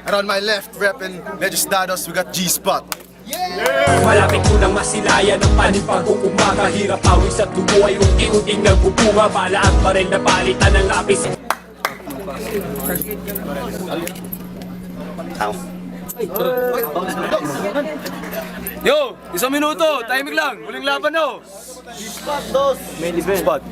And on my left, repping Legislados, we got G-Spot. Malapit ko nang masilayan ang panibagong umaga. Hirap awis at dugo ay unti-unting nagbubunga. Balaan pa rin na palitan ng lapis. Yo, 1 minuto, timing lang, huling laban no. Spot.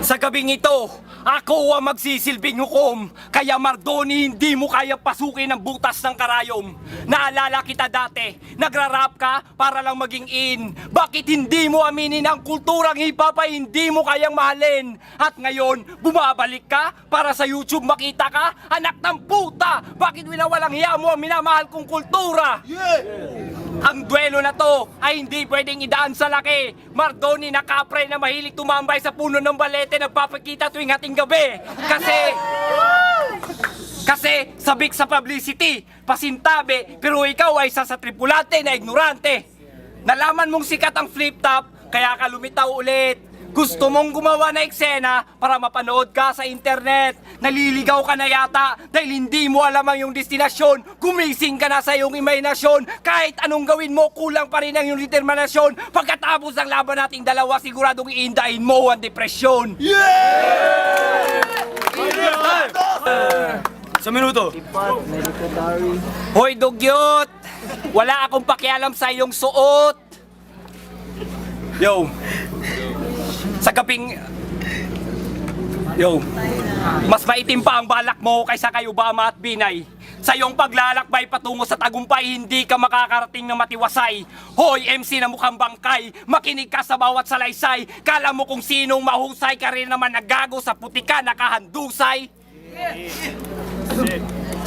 Sa gabing ito, ako ang magsisilbing hukom. Kaya Mardoni, hindi mo kaya pasukin ang butas ng karayom. Naalala kita dati, nagra-rap ka para lang maging in. Bakit hindi mo aminin ang kulturang hip-hop ay hindi mo kayang mahalin? At ngayon, bumabalik ka para sa YouTube makita ka? Anak ng puta! Bakit winawalang hiya mo ang minamahal kong kultura? Ang duelo na to ay hindi pwedeng idaan sa laki. Mardoni na kapre na mahilig tumambay sa puno ng balete nagpapakita tuwing hating gabi. Kasi sabik sa publicity, pasintabi, pero ikaw ay isa sa tripulante na ignorante. Nalaman mong sikat ang flip top, kaya ka lumitaw ulit. Gusto mong gumawa na eksena para mapanood ka sa internet. Naliligaw ka na yata dahil hindi mo alam ang iyong destinasyon. Gumising ka na sa iyong imahinasyon. Kahit anong gawin mo, kulang pa rin ang iyong determinasyon. Pagkatapos ng laban nating dalawa, siguradong iindahin mo ang depresyon. Sa minuto. Hoy dugyot! Wala akong pakialam sa iyong suot. Yo! Sa gabing... Yo, mas maitim pa ang balak mo kaysa kay Obama at Binay. Sa iyong paglalakbay patungo sa tagumpay, hindi ka makakarating ng matiwasay. Hoy, MC na mukhang bangkay, makinig ka sa bawat salaysay. Kala mo kung sinong mahusay, ka rin naman nagago sa putika nakahandusay.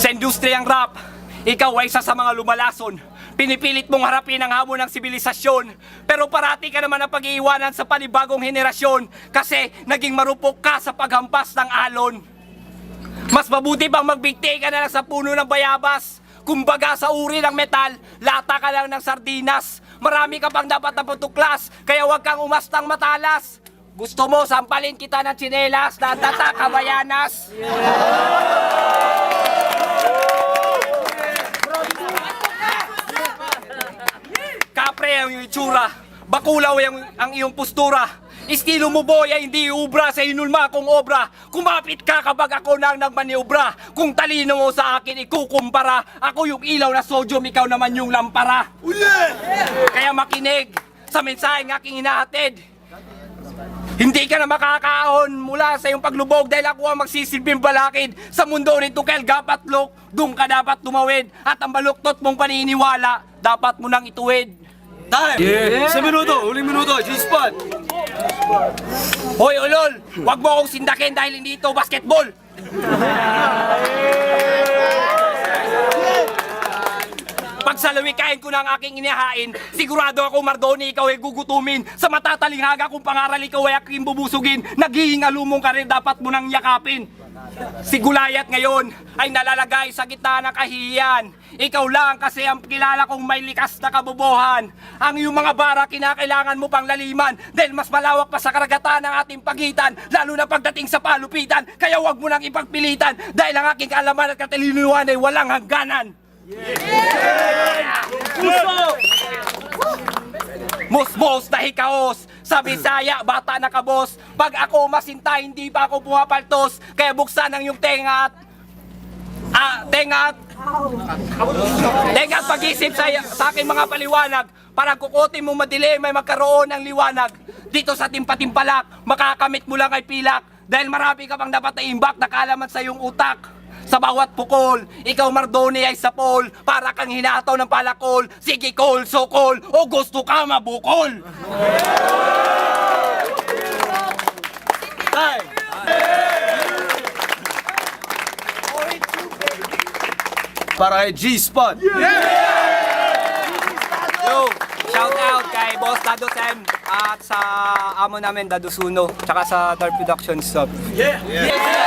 Sa industriyang rap, ikaw ay isa sa mga lumalason. Pinipilit mong harapin ang hamon ng sibilisasyon. Pero parati ka naman ang pag-iiwanan sa panibagong henerasyon. Kasi naging marupok ka sa paghampas ng alon. Mas mabuti bang magbigti ka na lang sa puno ng bayabas. Kumbaga sa uri ng metal, lata ka lang ng sardinas. Marami ka pang dapat na putuklas, kaya huwag kang umastang matalas. Gusto mo sampalin kita ng tsinelas na data kabayanas. Kapre ang iyong itsura, bakulaw ang iyong postura. Estilo mo boy ay hindi ubra sa inulma kong obra. Kumapit ka kapag ako nang nagmaniobra. Kung talino mo sa akin ikukumpara, ako yung ilaw na sodium, ikaw naman yung lampara. Kaya makinig sa mensaheng aking hinahatid. Hindi ka na makakaahon mula sa iyong paglubog dahil ako ang magsisilbing balakid. Sa mundo nito kel gapatlok, doon ka dapat tumawid. At ang baluktot mong paniniwala, dapat mo nang ituwid. Time! Yeah. Sa minuto, huling minuto, G-Spot. Hoy ulol, wag mo akong sindakin dahil hindi ito basketball. Pag salawikain ko ng aking inihain, sigurado ako Mardoni ikaw ay gugutumin. Sa matatalinghaga kung pangaral ikaw ay aking bubusugin, naghihingalumong ka rin dapat mo nang yakapin. Si Gulayat ngayon ay nalalagay sa gitna ng kahihiyan. Ikaw lang kasi ang kilala kong may likas na kabobohan. Ang iyong mga bara kinakailangan mo pang laliman dahil mas malawak pa sa karagatan ng ating pagitan, lalo na pagdating sa palupitan. Kaya huwag mo nang ipagpilitan dahil ang aking kaalaman at katalinuhan ay walang hangganan. Musmos na hikaos, sa Bisaya, bata na kabos. Pag ako masinta, hindi pa ako pumapaltos. Kaya buksan ang iyong tenga at pag-isip sa aking mga paliwanag. Para kukutin mo madilim, may magkaroon ng liwanag. Dito sa timpatimpalak, makakamit mo lang ay pilak. Dahil marami ka pang dapat na imbak na kaalaman sa iyong utak. Sa bawat pukol, ikaw Mardoni ay sapol. Para kang hinataw ng palakol. Sige call, so call, o gusto ka mabukol. Time! Para kay G-Spot. Yo, shout out kay Boss Dado Sam at sa amo namin Dado Suno, tsaka sa Dark Productions. Yeah!